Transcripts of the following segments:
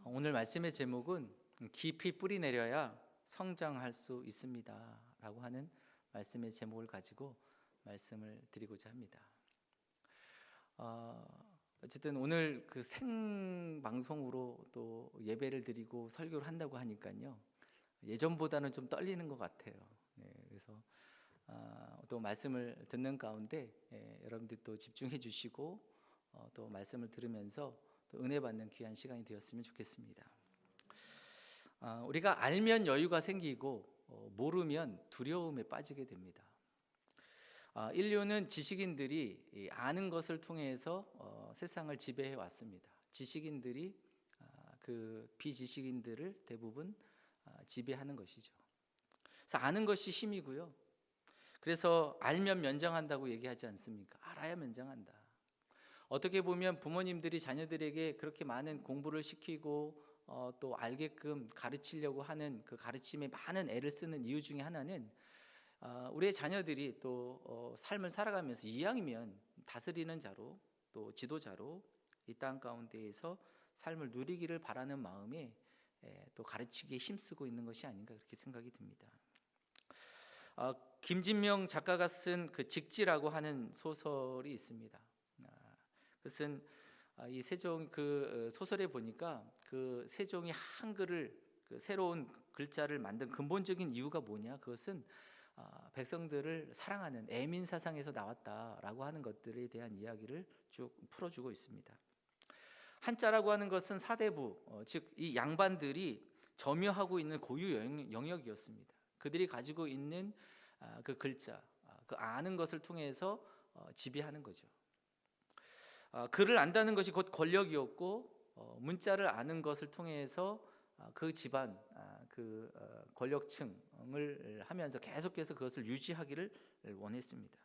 오늘 말씀의 제목은 깊이 뿌리 내려야 성장할 수 있습니다 라고 하는 말씀의 제목을 가지고 말씀을 드리고자 합니다. 어쨌든 오늘 그 생방송으로 또 예배를 드리고 설교를 한다고 하니까요, 예전보다는 좀 떨리는 것 같아요. 그래서 또 말씀을 듣는 가운데 여러분들 또 집중해 주시고 또 말씀을 들으면서 또 은혜 받는 귀한 시간이 되었으면 좋겠습니다. 우리가 알면 여유가 생기고 모르면 두려움에 빠지게 됩니다. 인류는 지식인들이 아는 것을 통해서 세상을 지배해 왔습니다. 지식인들이 그 비지식인들을 대부분 지배하는 것이죠. 그래서 아는 것이 힘이고요. 그래서 알면 면장한다고 얘기하지 않습니까? 알아야 면장한다. 어떻게 보면 부모님들이 자녀들에게 그렇게 많은 공부를 시키고 또 알게끔 가르치려고 하는 그 가르침에 많은 애를 쓰는 이유 중에 하나는 우리의 자녀들이 또 삶을 살아가면서 이왕이면 다스리는 자로 또 지도자로 이 땅 가운데에서 삶을 누리기를 바라는 마음에 또 가르치기에 힘쓰고 있는 것이 아닌가 그렇게 생각이 듭니다. 김진명 작가가 쓴 그 직지라고 하는 소설이 있습니다. 그것은 이 세종 그 소설에 보니까 그 세종이 한글을 그 새로운 글자를 만든 근본적인 이유가 뭐냐? 그것은 백성들을 사랑하는 애민 사상에서 나왔다라고 하는 것들에 대한 이야기를 쭉 풀어주고 있습니다. 한자라고 하는 것은 사대부, 즉 이 양반들이 점유하고 있는 고유 영역이었습니다. 그들이 가지고 있는 그 글자, 그 아는 것을 통해서 지배하는 거죠. 글을 안다는 것이 곧 권력이었고 문자를 아는 것을 통해서 그 집안 그 권력층을 하면서 계속해서 그것을 유지하기를 원했습니다.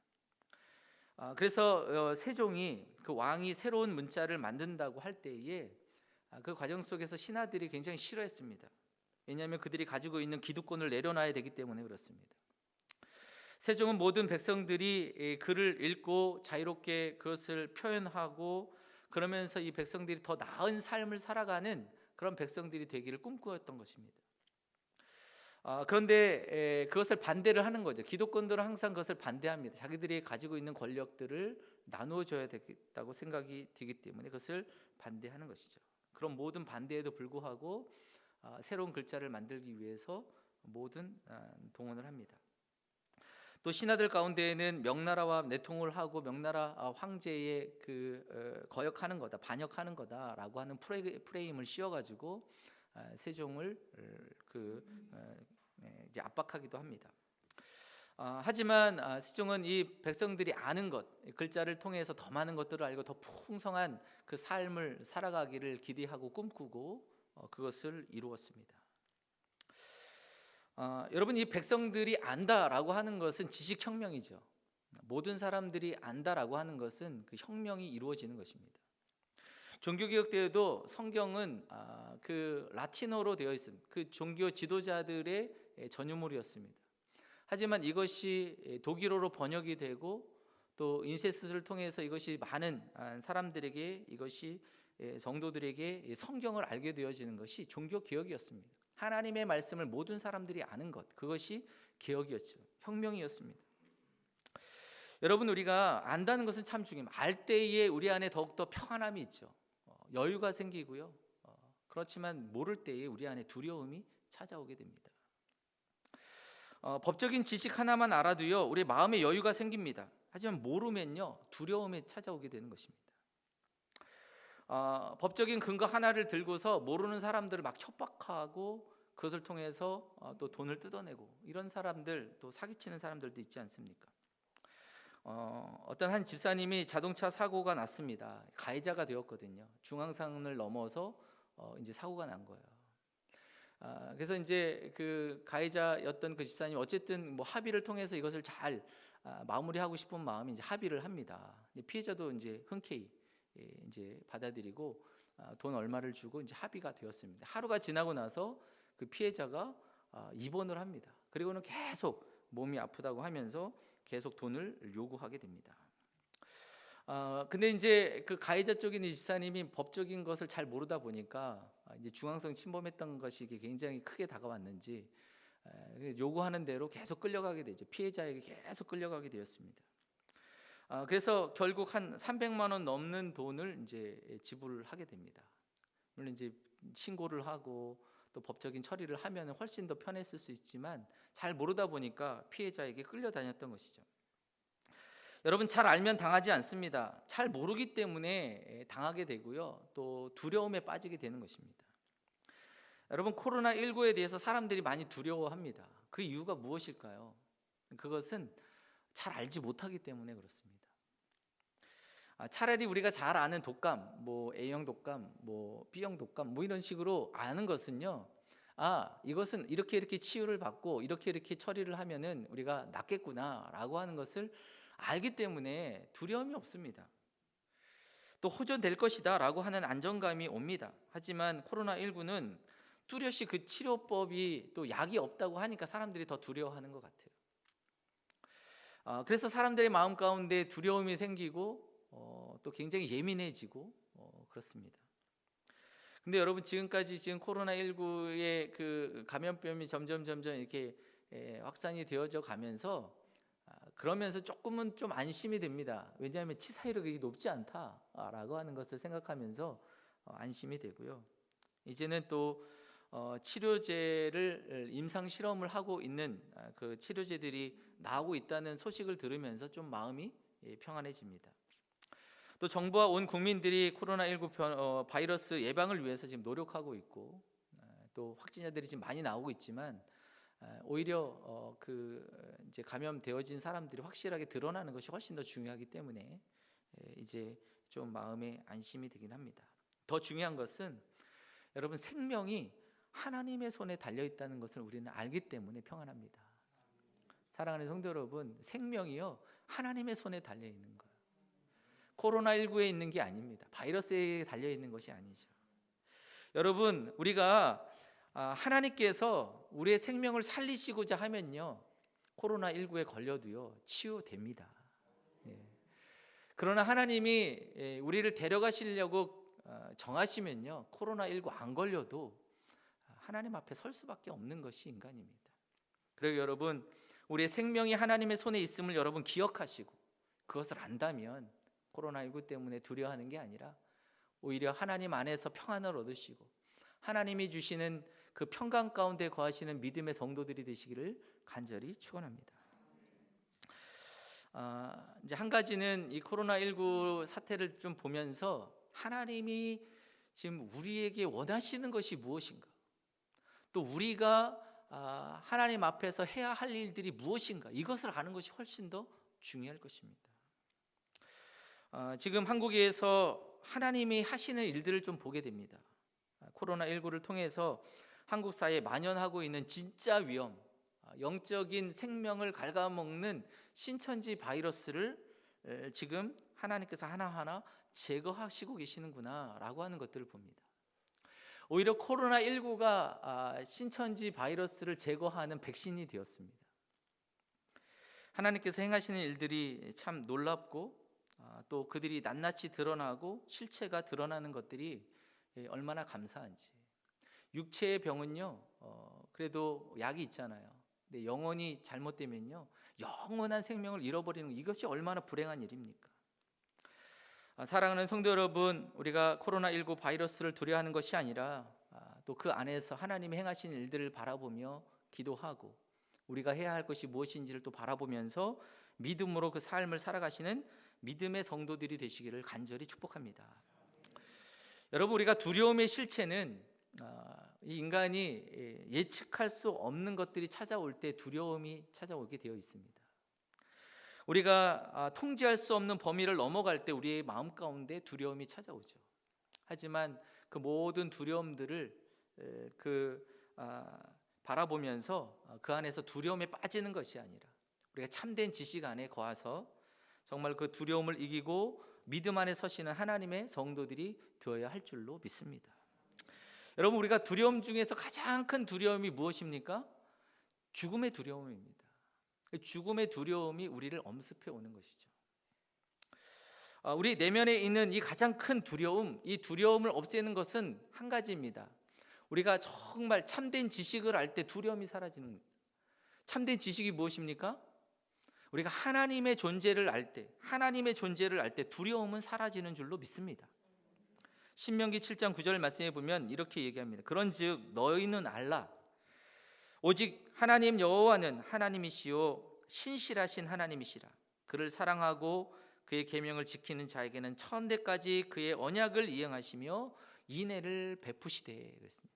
그래서 세종이 그 왕이 새로운 문자를 만든다고 할 때에 그 과정 속에서 신하들이 굉장히 싫어했습니다. 왜냐하면 그들이 가지고 있는 기득권을 내려놔야 되기 때문에 그렇습니다. 세종은 모든 백성들이 글을 읽고 자유롭게 그것을 표현하고 그러면서 이 백성들이 더 나은 삶을 살아가는 그런 백성들이 되기를 꿈꾸었던 것입니다. 그런데 그것을 반대를 하는 거죠. 기득권들은 항상 그것을 반대합니다. 자기들이 가지고 있는 권력들을 나누어줘야 되겠다고 생각이 되기 때문에 그것을 반대하는 것이죠. 그런 모든 반대에도 불구하고 새로운 글자를 만들기 위해서 모든 동원을 합니다. 또 신하들 가운데에는 명나라와 내통을 하고 명나라 황제의 그 거역하는 거다, 반역하는 거다라고 하는 프레임을 씌워가지고 세종을 이제 압박하기도 합니다. 하지만 세종은 이 백성들이 아는 것, 글자를 통해서 더 많은 것들을 알고 더 풍성한 그 삶을 살아가기를 기대하고 꿈꾸고 그것을 이루었습니다. 여러분, 이 백성들이 안다라고 하는 것은 지식혁명이죠. 모든 사람들이 안다라고 하는 것은 그 혁명이 이루어지는 것입니다. 종교개혁 때에도 성경은 그 라틴어로 되어 있습니다. 그 종교 지도자들의 전유물이었습니다. 하지만 이것이 독일어로 번역이 되고 또 인쇄술을 통해서 이것이 많은 사람들에게 이것이 성도들에게 성경을 알게 되어지는 것이 종교개혁이었습니다. 하나님의 말씀을 모든 사람들이 아는 것, 그것이 개혁이었죠. 혁명이었습니다. 여러분, 우리가 안다는 것은 참 중요합니다. 알 때에 우리 안에 더욱더 평안함이 있죠. 여유가 생기고요. 그렇지만 모를 때에 우리 안에 두려움이 찾아오게 됩니다. 법적인 지식 하나만 알아도요, 우리 마음에 여유가 생깁니다. 하지만 모르면요, 두려움이 찾아오게 되는 것입니다. 법적인 근거 하나를 들고서 모르는 사람들을 막 협박하고 그것을 통해서 또 돈을 뜯어내고 이런 사람들, 또 사기치는 사람들도 있지 않습니까? 어떤 한 집사님이 자동차 사고가 났습니다. 가해자가 되었거든요. 중앙선을 넘어서 이제 사고가 난 거예요. 그래서 이제 그 가해자였던 그 집사님 어쨌든 뭐 합의를 통해서 이것을 잘 마무리하고 싶은 마음이 이제 합의를 합니다. 피해자도 이제 흔쾌히 이제 받아들이고 돈 얼마를 주고 이제 합의가 되었습니다. 하루가 지나고 나서 그 피해자가 입원을 합니다. 그리고는 계속 몸이 아프다고 하면서 계속 돈을 요구하게 됩니다. 근데 이제 그 가해자 쪽인 이 집사님이 법적인 것을 잘 모르다 보니까 이제 중앙성 침범했던 것이 이게 굉장히 크게 다가왔는지 요구하는 대로 계속 끌려가게 되죠. 피해자에게 계속 끌려가게 되었습니다. 그래서 결국 한 300만 원 넘는 돈을 이제 지불을 하게 됩니다. 물론 이제 신고를 하고 또 법적인 처리를 하면 훨씬 더 편했을 수 있지만 잘 모르다 보니까 피해자에게 끌려다녔던 것이죠. 여러분, 잘 알면 당하지 않습니다. 잘 모르기 때문에 당하게 되고요, 또 두려움에 빠지게 되는 것입니다. 여러분, 코로나19에 대해서 사람들이 많이 두려워합니다. 그 이유가 무엇일까요? 그것은 잘 알지 못하기 때문에 그렇습니다. 차라리 우리가 잘 아는 독감, 뭐 A형 독감, 뭐 B형 독감, 뭐 이런 식으로 아는 것은요, 이것은 이렇게 치유를 받고 이렇게 처리를 하면은 우리가 낫겠구나라고 하는 것을 알기 때문에 두려움이 없습니다. 또 호전될 것이다라고 하는 안정감이 옵니다. 하지만 코로나19는 뚜렷이 그 치료법이 또 약이 없다고 하니까 사람들이 더 두려워하는 것 같아요. 그래서 사람들의 마음 가운데 두려움이 생기고 또 굉장히 예민해지고 그렇습니다. 근데 여러분, 지금 코로나19의 그 감염병이 점점 이렇게 확산이 되어져 가면서 그러면서 조금은 좀 안심이 됩니다. 왜냐하면 치사율이 높지 않다라고 하는 것을 생각하면서 안심이 되고요. 이제는 또 치료제를 임상 실험을 하고 있는 그 치료제들이 나오고 있다는 소식을 들으면서 좀 마음이 평안해집니다. 또 정부와 온 국민들이 코로나19 바이러스 예방을 위해서 지금 노력하고 있고, 또 확진자들이 지금 많이 나오고 있지만 오히려 이제 감염되어진 사람들이 확실하게 드러나는 것이 훨씬 더 중요하기 때문에 이제 좀 마음에 안심이 되긴 합니다. 더 중요한 것은 여러분, 생명이 하나님의 손에 달려 있다는 것을 우리는 알기 때문에 평안합니다. 사랑하는 성도 여러분, 생명이요 하나님의 손에 달려 있는 거예요. 코로나19에 있는 게 아닙니다. 바이러스에 달려 있는 것이 아니죠. 여러분, 우리가 하나님께서 우리의 생명을 살리시고자 하면요, 코로나19에 걸려도요 치유됩니다. 그러나 하나님이 우리를 데려가시려고 정하시면요, 코로나19 안 걸려도 하나님 앞에 설 수밖에 없는 것이 인간입니다. 그리고 여러분, 우리의 생명이 하나님의 손에 있음을 여러분 기억하시고 그것을 안다면 코로나19 때문에 두려워하는 게 아니라 오히려 하나님 안에서 평안을 얻으시고 하나님이 주시는 그 평강 가운데 거하시는 믿음의 성도들이 되시기를 간절히 축원합니다. 이제 한 가지는 이 코로나19 사태를 좀 보면서 하나님이 지금 우리에게 원하시는 것이 무엇인가, 또 우리가 하나님 앞에서 해야 할 일들이 무엇인가, 이것을 아는 것이 훨씬 더 중요할 것입니다. 지금 한국에서 하나님이 하시는 일들을 좀 보게 됩니다. 코로나19를 통해서 한국 사회에 만연하고 있는 진짜 위험, 영적인 생명을 갉아먹는 신천지 바이러스를 지금 하나님께서 하나하나 제거하시고 계시는구나 라고 하는 것들을 봅니다. 오히려 코로나19가 신천지 바이러스를 제거하는 백신이 되었습니다. 하나님께서 행하시는 일들이 참 놀랍고 또 그들이 낱낱이 드러나고 실체가 드러나는 것들이 얼마나 감사한지. 육체의 병은요 그래도 약이 있잖아요. 근데 영혼이 잘못되면요 영원한 생명을 잃어버리는, 이것이 얼마나 불행한 일입니까? 사랑하는 성도 여러분, 우리가 코로나19 바이러스를 두려워하는 것이 아니라 또 그 안에서 하나님이 행하신 일들을 바라보며 기도하고 우리가 해야 할 것이 무엇인지를 또 바라보면서 믿음으로 그 삶을 살아가시는 믿음의 성도들이 되시기를 간절히 축복합니다. 여러분, 우리가 두려움의 실체는 이 인간이 예측할 수 없는 것들이 찾아올 때 두려움이 찾아오게 되어 있습니다. 우리가 통제할 수 없는 범위를 넘어갈 때 우리의 마음 가운데 두려움이 찾아오죠. 하지만 그 모든 두려움들을 바라보면서 그 안에서 두려움에 빠지는 것이 아니라 우리가 참된 지식 안에 거하서 정말 그 두려움을 이기고 믿음 안에 서시는 하나님의 성도들이 되어야 할 줄로 믿습니다. 여러분, 우리가 두려움 중에서 가장 큰 두려움이 무엇입니까? 죽음의 두려움입니다. 죽음의 두려움이 우리를 엄습해 오는 것이죠. 우리 내면에 있는 이 가장 큰 두려움, 이 두려움을 없애는 것은 한 가지입니다. 우리가 정말 참된 지식을 알 때 두려움이 사라지는 거예요. 참된 지식이 무엇입니까? 우리가 하나님의 존재를 알 때, 두려움은 사라지는 줄로 믿습니다. 신명기 7장 9절 말씀에 보면 이렇게 얘기합니다. 그런즉 너희는 알라. 오직 하나님 여호와는 하나님이시요 신실하신 하나님이시라. 그를 사랑하고 그의 계명을 지키는 자에게는 천대까지 그의 언약을 이행하시며 인애를 베푸시되 그랬습니다.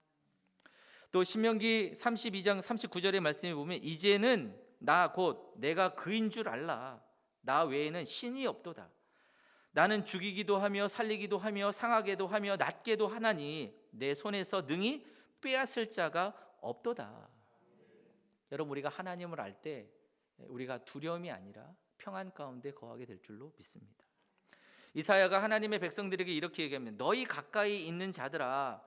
또 신명기 32장 39절의 말씀에 보면 이제는 나 곧 내가 그인 줄 알라. 나 외에는 신이 없도다. 나는 죽이기도 하며 살리기도 하며 상하게도 하며 낫게도 하나니 내 손에서 능히 빼앗을 자가 없도다. 여러분, 우리가 하나님을 알 때 우리가 두려움이 아니라 평안 가운데 거하게 될 줄로 믿습니다. 이사야가 하나님의 백성들에게 이렇게 얘기합니다. 너희 가까이 있는 자들아,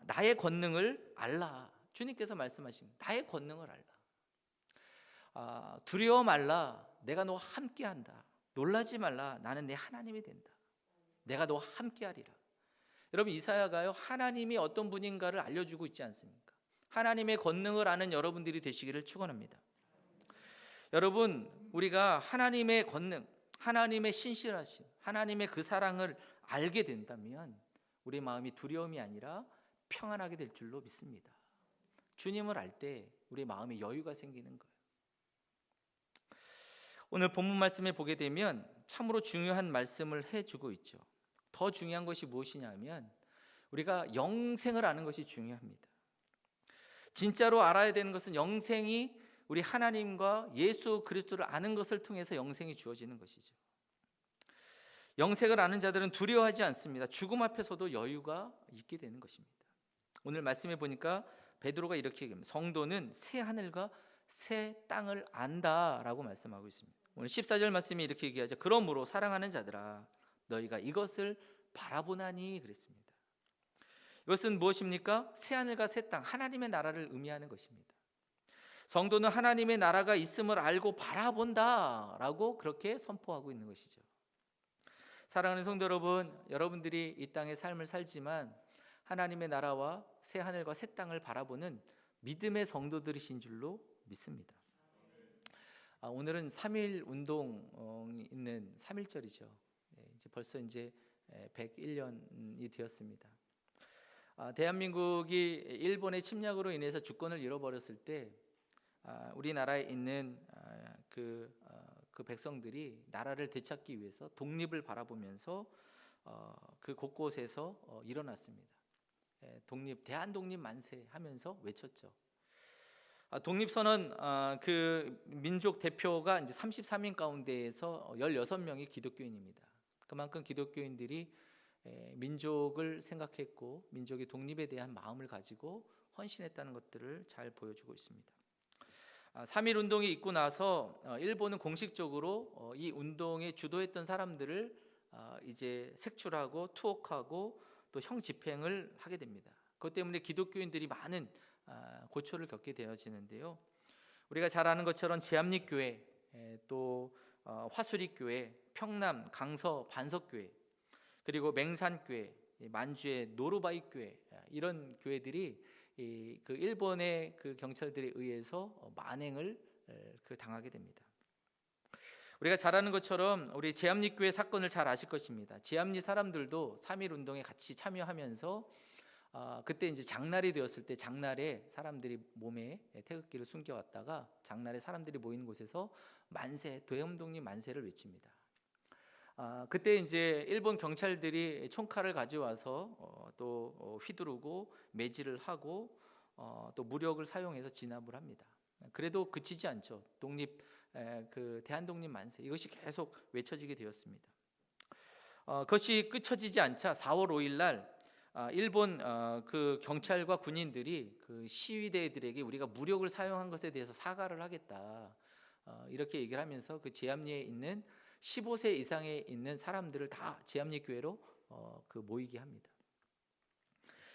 나의 권능을 알라. 주님께서 말씀하십니다. 나의 권능을 알라. 두려워 말라. 내가 너와 함께한다. 놀라지 말라. 나는 내 하나님이 된다. 내가 너와 함께하리라. 여러분, 이사야가요 하나님이 어떤 분인가를 알려주고 있지 않습니까? 하나님의 권능을 아는 여러분들이 되시기를 축원합니다. 여러분, 우리가 하나님의 권능, 하나님의 신실하심, 하나님의 그 사랑을 알게 된다면 우리 마음이 두려움이 아니라 평안하게 될 줄로 믿습니다. 주님을 알 때 우리 마음에 여유가 생기는 거예요. 오늘 본문 말씀에 보게 되면 참으로 중요한 말씀을 해주고 있죠. 더 중요한 것이 무엇이냐면 우리가 영생을 아는 것이 중요합니다. 진짜로 알아야 되는 것은 영생이 우리 하나님과 예수 그리스도를 아는 것을 통해서 영생이 주어지는 것이죠. 영생을 아는 자들은 두려워하지 않습니다. 죽음 앞에서도 여유가 있게 되는 것입니다. 오늘 말씀해 보니까 베드로가 이렇게 얘기합니다. 성도는 새 하늘과 새 땅을 안다라고 말씀하고 있습니다. 오늘 14절 말씀이 이렇게 얘기하죠. 그러므로 사랑하는 자들아 너희가 이것을 바라보나니 그랬습니다. 이것은 무엇입니까? 새 하늘과 새 땅, 하나님의 나라를 의미하는 것입니다. 성도는 하나님의 나라가 있음을 알고 바라본다라고 그렇게 선포하고 있는 것이죠. 사랑하는 성도 여러분, 여러분들이 이 땅의 삶을 살지만 하나님의 나라와 새 하늘과 새 땅을 바라보는 믿음의 성도들이신 줄로 믿습니다. 오늘은 3.1 운동이 있는 3.1절이죠. 이제 벌써 101년이 되었습니다. 대한민국이 일본의 침략으로 인해서 주권을 잃어버렸을 때 우리나라에 있는 그 백성들이 나라를 되찾기 위해서 독립을 바라보면서 그 곳곳에서 일어났습니다. 대한독립 만세 하면서 외쳤죠. 독립선언 그 민족 대표가 이제 33인 가운데에서 16명이 기독교인입니다. 그만큼 기독교인들이 민족을 생각했고 민족의 독립에 대한 마음을 가지고 헌신했다는 것들을 잘 보여주고 있습니다. 3.1 운동이 있고 나서 일본은 공식적으로 이 운동에 주도했던 사람들을 이제 색출하고 투옥하고 또 형 집행을 하게 됩니다. 그것 때문에 기독교인들이 많은 고초를 겪게 되어지는데요. 우리가 잘 아는 것처럼 제암리교회, 또 화수리교회, 평남 강서 반석교회, 그리고 맹산교회, 만주의 노르바이교회, 이런 교회들이 그 일본의 그 경찰들에 의해서 만행을 당하게 됩니다. 우리가 잘 아는 것처럼 우리 제암리교회 사건을 잘 아실 것입니다. 제암리 사람들도 3.1 운동에 같이 참여하면서 그때 이제 장날이 되었을 때 장날에 사람들이 몸에 태극기를 숨겨왔다가 장날에 사람들이 모이는 곳에서 만세, 대형독립 만세를 외칩니다. 그때 이제 일본 경찰들이 총칼을 가져와서 또 휘두르고 매질을 하고 또 무력을 사용해서 진압을 합니다. 그래도 그치지 않죠. 그 대한독립 만세, 이것이 계속 외쳐지게 되었습니다. 그것이 끝쳐지지 않자 4월 5일 날 일본 그 경찰과 군인들이 그 시위대들에게 우리가 무력을 사용한 것에 대해서 사과를 하겠다, 이렇게 얘기를 하면서 그 제암리에 있는 15세 이상에 있는 사람들을 다 제암리 교회로 모이게 합니다.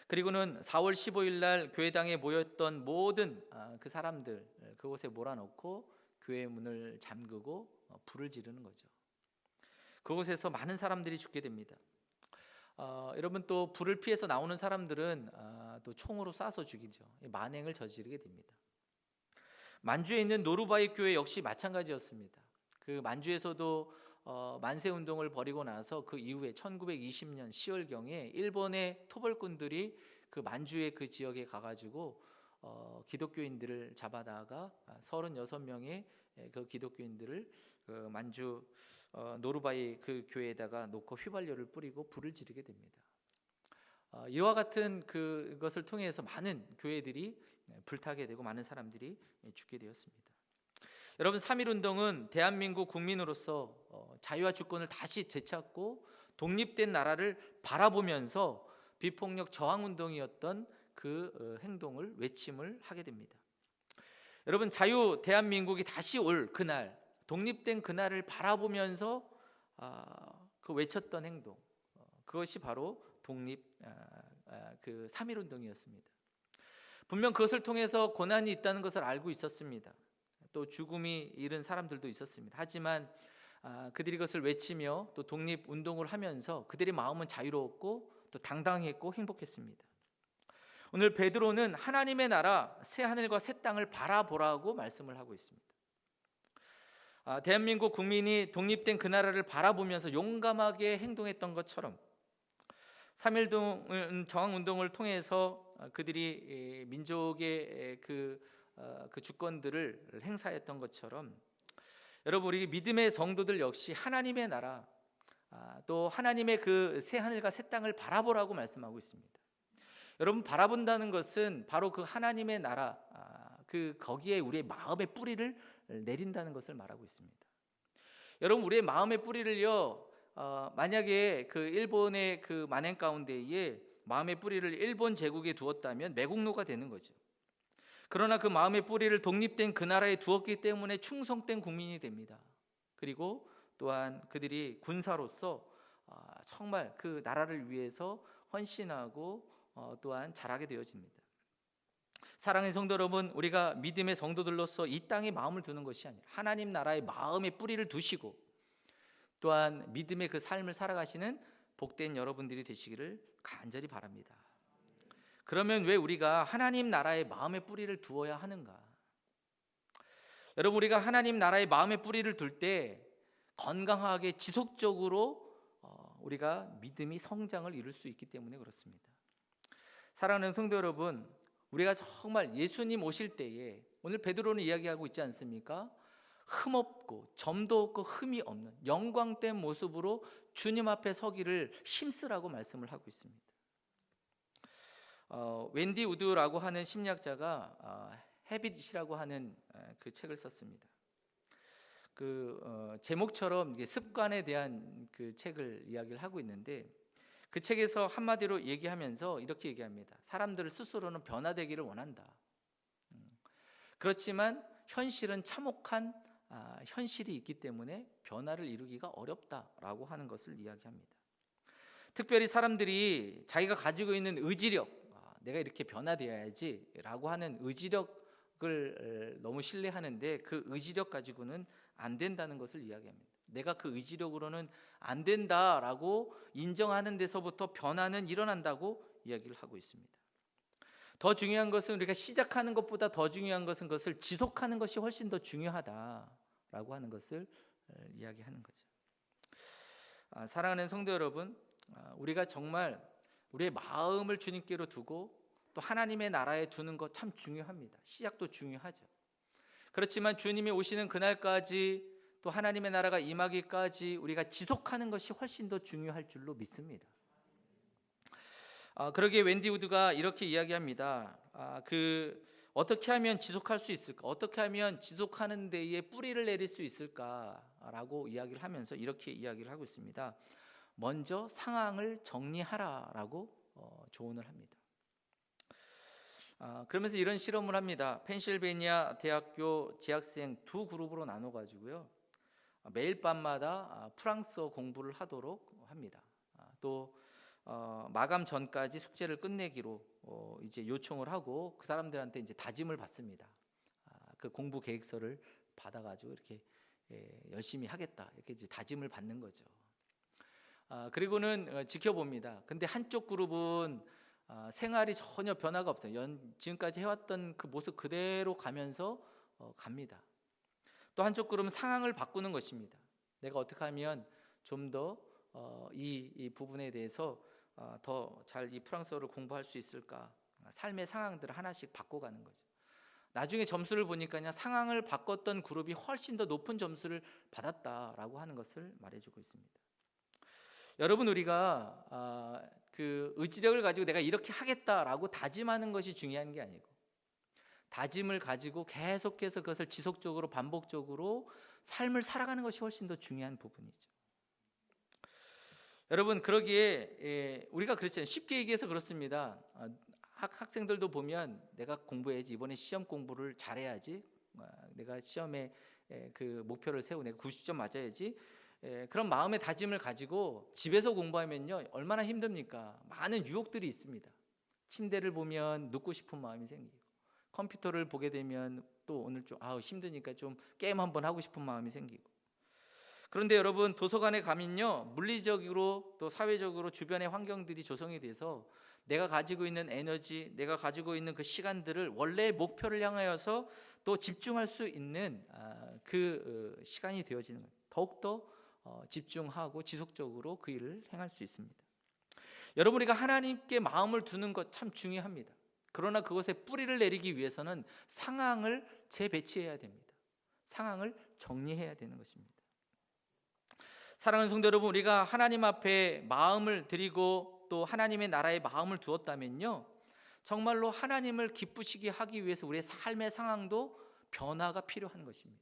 그리고는 4월 15일 날 교회당에 모였던 모든 그 사람들 그곳에 몰아넣고 교회 문을 잠그고 불을 지르는 거죠. 그곳에서 많은 사람들이 죽게 됩니다. 여러분 또 불을 피해서 나오는 사람들은 또 총으로 쏴서 죽이죠. 만행을 저지르게 됩니다. 만주에 있는 노루바이 교회 역시 마찬가지였습니다. 그 만주에서도 만세 운동을 벌이고 나서 그 이후에 1920년 10월경에 일본의 토벌꾼들이 그 만주의 그 지역에 가가지고 기독교인들을 잡아다가 36명의 그 기독교인들을 그 만주 노루바이 그 교회에다가 놓고 휘발유를 뿌리고 불을 지르게 됩니다. 이와 같은 그것을 통해서 많은 교회들이 불타게 되고 많은 사람들이 죽게 되었습니다. 여러분, 3.1운동은 대한민국 국민으로서 자유와 주권을 다시 되찾고 독립된 나라를 바라보면서 비폭력 저항운동이었던 그 행동을 외침을 하게 됩니다. 여러분, 자유 대한민국이 다시 올 그날, 독립된 그날을 바라보면서 그 외쳤던 행동, 그것이 바로 독립 그 3.1운동이었습니다. 분명 그것을 통해서 고난이 있다는 것을 알고 있었습니다. 또 죽음이 이른 사람들도 있었습니다. 하지만 그들이 그것을 외치며 또 독립운동을 하면서 그들의 마음은 자유로웠고 또 당당했고 행복했습니다. 오늘 베드로는 하나님의 나라 새 하늘과 새 땅을 바라보라고 말씀을 하고 있습니다. 대한민국 국민이 독립된 그 나라를 바라보면서 용감하게 행동했던 것처럼 3.1 저항운동을 통해서 그들이 민족의 그 주권들을 행사했던 것처럼 여러분, 우리 믿음의 성도들 역시 하나님의 나라 또 하나님의 그 새 하늘과 새 땅을 바라보라고 말씀하고 있습니다. 여러분, 바라본다는 것은 바로 그 하나님의 나라 거기에 우리의 마음의 뿌리를 내린다는 것을 말하고 있습니다. 여러분, 우리의 마음의 뿌리를요, 만약에 그 일본의 그 만행 가운데에 마음의 뿌리를 일본 제국에 두었다면 매국노가 되는 거죠. 그러나 그 마음의 뿌리를 독립된 그 나라에 두었기 때문에 충성된 국민이 됩니다. 그리고 또한 그들이 군사로서 정말 그 나라를 위해서 헌신하고 또한 자라게 되어집니다. 사랑하는 성도 여러분, 우리가 믿음의 성도들로서 이 땅에 마음을 두는 것이 아니라 하나님 나라의 마음의 뿌리를 두시고 또한 믿음의 그 삶을 살아가시는 복된 여러분들이 되시기를 간절히 바랍니다. 그러면 왜 우리가 하나님 나라의 마음의 뿌리를 두어야 하는가? 여러분, 우리가 하나님 나라의 마음의 뿌리를 둘 때 건강하게 지속적으로 우리가 믿음이 성장을 이룰 수 있기 때문에 그렇습니다. 사랑하는 성도 여러분, 우리가 정말 예수님 오실 때에 오늘 베드로는 이야기하고 있지 않습니까? 흠없고 점도 없고 흠이 없는 영광된 모습으로 주님 앞에 서기를 힘쓰라고 말씀을 하고 있습니다. 웬디 우드라고 하는 심리학자가 헤빗이라고 하는 그 책을 썼습니다. 그 제목처럼 습관에 대한 그 책을 이야기를 하고 있는데 그 책에서 한마디로 얘기하면서 이렇게 얘기합니다. 사람들을 스스로는 변화되기를 원한다. 그렇지만 현실은 참혹한 현실이 있기 때문에 변화를 이루기가 어렵다라고 하는 것을 이야기합니다. 특별히 사람들이 자기가 가지고 있는 의지력, 내가 이렇게 변화되어야지라고 하는 의지력을 너무 신뢰하는데 그 의지력 가지고는 안 된다는 것을 이야기합니다. 내가 그 의지력으로는 안 된다라고 인정하는 데서부터 변화는 일어난다고 이야기를 하고 있습니다. 더 중요한 것은 우리가 시작하는 것보다 더 중요한 것은 그것을 지속하는 것이 훨씬 더 중요하다라고 하는 것을 이야기하는 거죠. 사랑하는 성도 여러분, 우리가 정말 우리의 마음을 주님께로 두고 또 하나님의 나라에 두는 것 참 중요합니다. 시작도 중요하죠. 그렇지만 주님이 오시는 그날까지 또 하나님의 나라가 임하기까지 우리가 지속하는 것이 훨씬 더 중요할 줄로 믿습니다. 그러기에 웬디 우드가 이렇게 이야기합니다. 어떻게 하면 지속할 수 있을까? 어떻게 하면 지속하는 데에 뿌리를 내릴 수 있을까라고 이야기를 하면서 이렇게 이야기를 하고 있습니다. 먼저 상황을 정리하라라고 조언을 합니다. 그러면서 이런 실험을 합니다. 펜실베니아 대학교 재학생 두 그룹으로 나눠 가지고요. 매일 밤마다 프랑스어 공부를 하도록 합니다. 또 마감 전까지 숙제를 끝내기로 이제 요청을 하고 그 사람들한테 이제 다짐을 받습니다. 그 공부 계획서를 받아가지고 이렇게 열심히 하겠다 이렇게 이제 다짐을 받는 거죠. 그리고는 지켜봅니다. 근데 한쪽 그룹은 생활이 전혀 변화가 없어요. 지금까지 해왔던 그 모습 그대로 가면서 갑니다. 또 한쪽 그룹은 상황을 바꾸는 것입니다. 내가 어떻게 하면 좀 더 이 부분에 대해서 더 잘 이 프랑스어를 공부할 수 있을까? 삶의 상황들을 하나씩 바꿔가는 거죠. 나중에 점수를 보니까 그냥 상황을 바꿨던 그룹이 훨씬 더 높은 점수를 받았다라고 하는 것을 말해주고 있습니다. 여러분, 우리가 그 의지력을 가지고 내가 이렇게 하겠다라고 다짐하는 것이 중요한 게 아니고, 다짐을 가지고 계속해서 그것을 지속적으로 반복적으로 삶을 살아가는 것이 훨씬 더 중요한 부분이죠. 여러분, 그러기에 우리가 그렇잖아요. 쉽게 얘기해서 그렇습니다. 학생들도 보면 내가 공부해야지, 이번에 시험 공부를 잘해야지, 내가 시험에 그 목표를 세우고 내가 90점 맞아야지, 그런 마음의 다짐을 가지고 집에서 공부하면요 얼마나 힘듭니까? 많은 유혹들이 있습니다. 침대를 보면 눕고 싶은 마음이 생기고, 컴퓨터를 보게 되면 또 오늘 좀 힘드니까 좀 게임 한번 하고 싶은 마음이 생기고. 그런데 여러분, 도서관에 가면요 물리적으로 또 사회적으로 주변의 환경들이 조성이 돼서 내가 가지고 있는 에너지, 내가 가지고 있는 그 시간들을 원래의 목표를 향하여서 또 집중할 수 있는 그 시간이 되어지는 거예요. 더욱더 집중하고 지속적으로 그 일을 행할 수 있습니다. 여러분, 우리가 하나님께 마음을 두는 것 참 중요합니다. 그러나 그것에 뿌리를 내리기 위해서는 상황을 재배치해야 됩니다. 상황을 정리해야 되는 것입니다. 사랑하는 성도 여러분, 우리가 하나님 앞에 마음을 드리고 또 하나님의 나라에 마음을 두었다면요 정말로 하나님을 기쁘시게 하기 위해서 우리의 삶의 상황도 변화가 필요한 것입니다.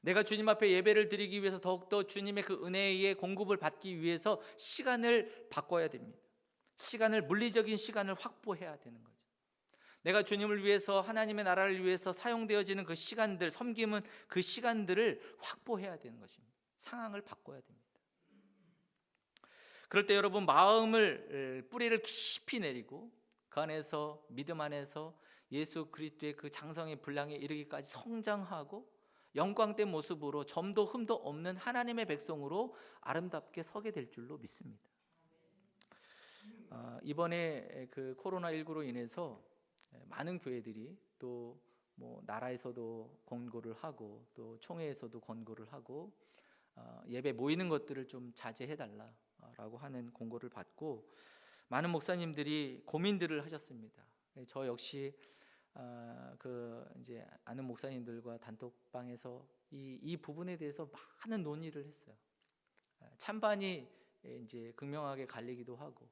내가 주님 앞에 예배를 드리기 위해서 더욱더 주님의 그 은혜의 공급을 받기 위해서 시간을 바꿔야 됩니다. 물리적인 시간을 확보해야 되는 거죠. 내가 주님을 위해서, 하나님의 나라를 위해서 사용되어지는 그 시간들, 섬김은 그 시간들을 확보해야 되는 것입니다. 상황을 바꿔야 됩니다. 그럴 때 여러분, 마음을 뿌리를 깊이 내리고 그 안에서, 믿음 안에서 예수 그리스도의 그 장성의 분량에 이르기까지 성장하고 영광된 모습으로 점도 흠도 없는 하나님의 백성으로 아름답게 서게 될 줄로 믿습니다. 이번에 그 코로나19로 인해서 많은 교회들이 또 나라에서도 권고를 하고 또 총회에서도 권고를 하고 예배 모이는 것들을 좀 자제해달라라고 하는 권고를 받고 많은 목사님들이 고민들을 하셨습니다. 저 역시 그 이제 아는 목사님들과 단톡방에서 이 부분에 대해서 많은 논의를 했어요. 찬반이 이제 극명하게 갈리기도 하고,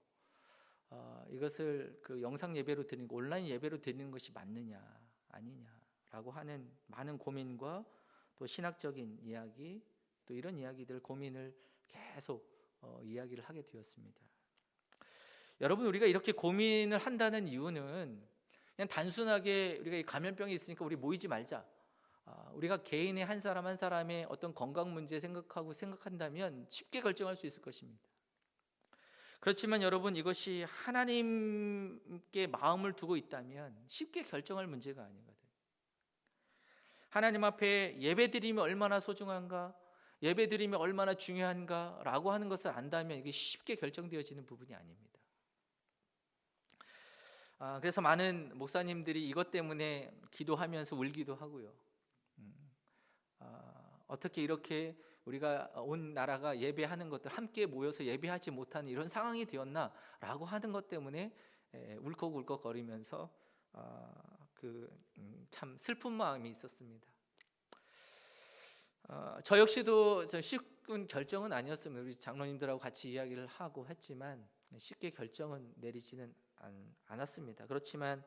이것을 그 영상 예배로 드리는, 온라인 예배로 드리는 것이 맞느냐 아니냐라고 하는 많은 고민과 또 신학적인 이야기, 또 이런 이야기들, 고민을 계속 이야기를 하게 되었습니다. 여러분, 우리가 이렇게 고민을 한다는 이유는 그냥 단순하게 우리가 이 감염병이 있으니까 우리 모이지 말자, 우리가 개인의 한 사람 한 사람의 어떤 건강 문제 생각한다면 쉽게 결정할 수 있을 것입니다. 그렇지만 여러분, 이것이 하나님께 마음을 두고 있다면 쉽게 결정할 문제가 아니거든요. 하나님 앞에 예배드림이 얼마나 소중한가, 예배드림이 얼마나 중요한가 라고 하는 것을 안다면 이게 쉽게 결정되어지는 부분이 아닙니다. 그래서 많은 목사님들이 이것 때문에 기도하면서 울기도 하고요. 어떻게 이렇게 우리가 온 나라가 예배하는 것들, 함께 모여서 예배하지 못하는 이런 상황이 되었나라고 하는 것 때문에 울컥울컥거리면서 참 슬픈 마음이 있었습니다. 저 역시도 쉽은 결정은 아니었습니다. 우리 장로님들하고 같이 이야기를 하고 했지만 쉽게 결정은 내리지는 않았습니다. 그렇지만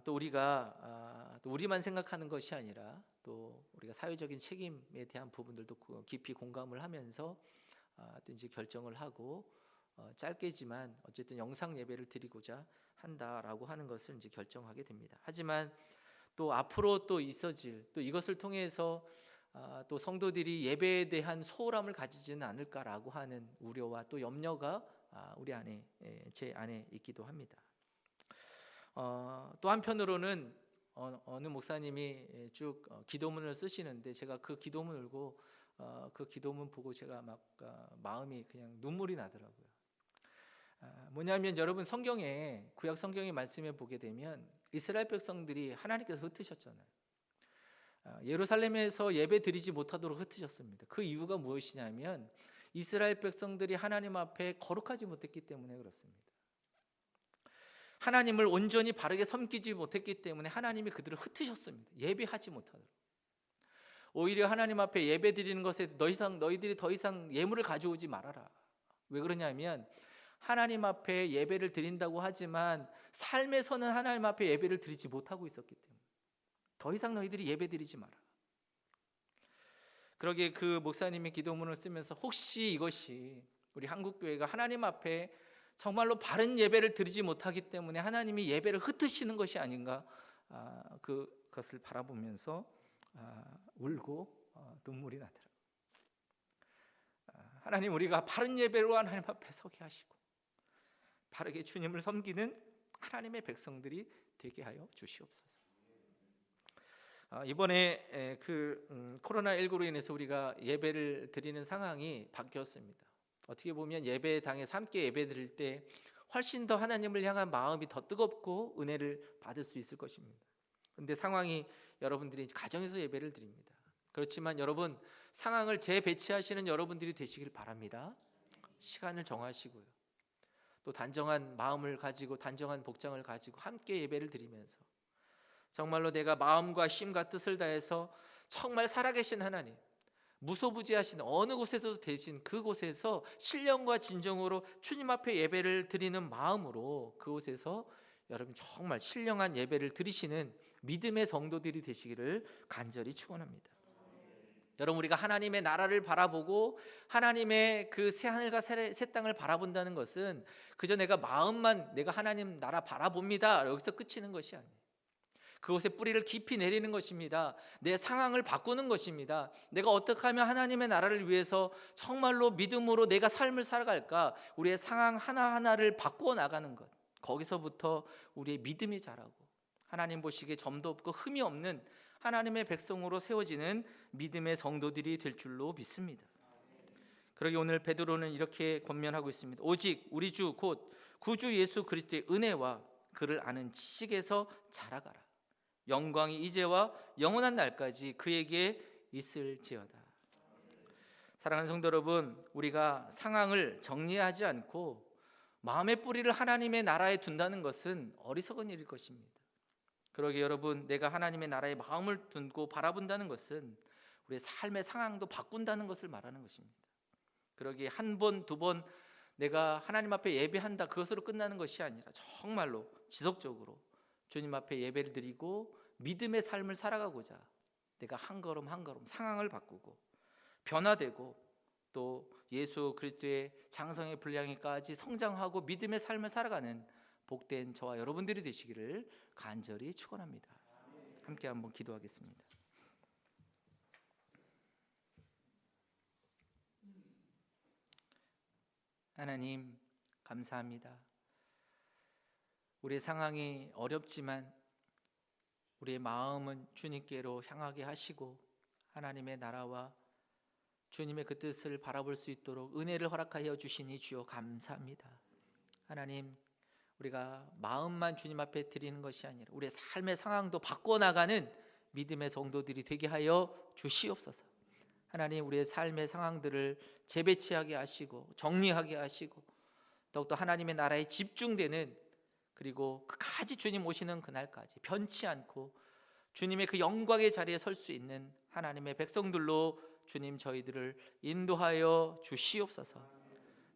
또 우리가 또 우리만 생각하는 것이 아니라 또 우리가 사회적인 책임에 대한 부분들도 깊이 공감을 하면서 또 이제 결정을 하고 짧게지만 어쨌든 영상 예배를 드리고자 한다라고 하는 것을 이제 결정하게 됩니다. 하지만 또 앞으로 또 있어질, 또 이것을 통해서 또 성도들이 예배에 대한 소홀함을 가지지는 않을까라고 하는 우려와 또 염려가 우리 안에, 제 안에 있기도 합니다. 또 한편으로는 어느 목사님이 쭉 기도문을 쓰시는데 제가 그 기도문을 읽고 그 기도문 보고 제가 막 마음이 그냥 눈물이 나더라고요. 뭐냐면 여러분, 성경에, 구약 성경의 말씀에 보게 되면 이스라엘 백성들이 하나님께서 흩으셨잖아요. 예루살렘에서 예배 드리지 못하도록 흩으셨습니다. 그 이유가 무엇이냐면 이스라엘 백성들이 하나님 앞에 거룩하지 못했기 때문에 그렇습니다. 하나님을 온전히 바르게 섬기지 못했기 때문에 하나님이 그들을 흩으셨습니다. 예배하지 못하도록. 오히려 하나님 앞에 예배 드리는 것에 너희들이 더 이상 예물을 가져오지 말아라. 왜 그러냐면 하나님 앞에 예배를 드린다고 하지만 삶에서는 하나님 앞에 예배를 드리지 못하고 있었기 때문에 더 이상 너희들이 예배 드리지 마라. 그러기에 그 목사님이 기도문을 쓰면서 혹시 이것이 우리 한국교회가 하나님 앞에 정말로 바른 예배를 드리지 못하기 때문에 하나님이 예배를 흩으시는 것이 아닌가, 그것을 바라보면서 울고 눈물이 나더라고요. 하나님, 우리가 바른 예배로 하나님 앞에 서게 하시고 바르게 주님을 섬기는 하나님의 백성들이 되게 하여 주시옵소서. 이번에 코로나19로 인해서 우리가 예배를 드리는 상황이 바뀌었습니다. 어떻게 보면 예배당에서 함께 예배 드릴 때 훨씬 더 하나님을 향한 마음이 더 뜨겁고 은혜를 받을 수 있을 것입니다. 그런데 상황이, 여러분들이 가정에서 예배를 드립니다. 그렇지만 여러분, 상황을 재배치하시는 여러분들이 되시길 바랍니다. 시간을 정하시고요, 또 단정한 마음을 가지고 단정한 복장을 가지고 함께 예배를 드리면서 정말로 내가 마음과 힘과 뜻을 다해서 정말 살아계신 하나님, 무소부지하신 어느 곳에서도 되신 그곳에서 신령과 진정으로 주님 앞에 예배를 드리는 마음으로 그곳에서 여러분 정말 신령한 예배를 드리시는 믿음의 성도들이 되시기를 간절히 축원합니다. 여러분, 우리가 하나님의 나라를 바라보고 하나님의 그 새 하늘과 새 땅을 바라본다는 것은 그저 내가 마음만 내가 하나님 나라 바라봅니다, 여기서 그치는 것이 아니에요. 그곳에 뿌리를 깊이 내리는 것입니다. 내 상황을 바꾸는 것입니다. 내가 어떻게 하면 하나님의 나라를 위해서 정말로 믿음으로 내가 삶을 살아갈까, 우리의 상황 하나하나를 바꾸어 나가는 것, 거기서부터 우리의 믿음이 자라고 하나님 보시기에 점도 없고 흠이 없는 하나님의 백성으로 세워지는 믿음의 성도들이 될 줄로 믿습니다. 그러기 오늘 베드로는 이렇게 권면하고 있습니다. 오직 우리 주 곧 구주 예수 그리스도의 은혜와 그를 아는 지식에서 자라가라. 영광이 이제와 영원한 날까지 그에게 있을지어다. 사랑하는 성도 여러분, 우리가 상황을 정리하지 않고 마음의 뿌리를 하나님의 나라에 둔다는 것은 어리석은 일일 것입니다. 그러기에 여러분, 내가 하나님의 나라에 마음을 두고 바라본다는 것은 우리의 삶의 상황도 바꾼다는 것을 말하는 것입니다. 그러기에 한 번, 두 번 내가 하나님 앞에 예배한다, 그것으로 끝나는 것이 아니라 정말로 지속적으로 주님 앞에 예배를 드리고 믿음의 삶을 살아가고자 내가 한 걸음 한 걸음 상황을 바꾸고 변화되고 또 예수 그리스도의 장성의 분량에까지 성장하고 믿음의 삶을 살아가는 복된 저와 여러분들이 되시기를 간절히 축원합니다. 함께 한번 기도하겠습니다. 하나님, 감사합니다. 우리의 상황이 어렵지만 우리의 마음은 주님께로 향하게 하시고 하나님의 나라와 주님의 그 뜻을 바라볼 수 있도록 은혜를 허락하여 주시니 주여 감사합니다. 하나님, 우리가 마음만 주님 앞에 드리는 것이 아니라 우리의 삶의 상황도 바꿔나가는 믿음의 성도들이 되게 하여 주시옵소서. 하나님, 우리의 삶의 상황들을 재배치하게 하시고 정리하게 하시고 더욱더 하나님의 나라에 집중되는, 그리고 끝까지 주님 오시는 그날까지 변치 않고 주님의 그 영광의 자리에 설 수 있는 하나님의 백성들로 주님 저희들을 인도하여 주시옵소서.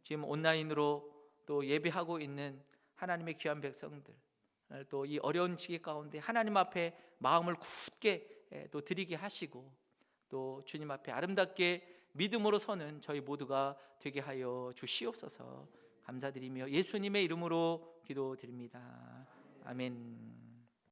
지금 온라인으로 또 예배하고 있는 하나님의 귀한 백성들, 또 이 어려운 시기 가운데 하나님 앞에 마음을 굳게 또 드리게 하시고 또 주님 앞에 아름답게 믿음으로 서는 저희 모두가 되게 하여 주시옵소서. 감사드리며 예수님의 이름으로 기도드립니다. 아멘.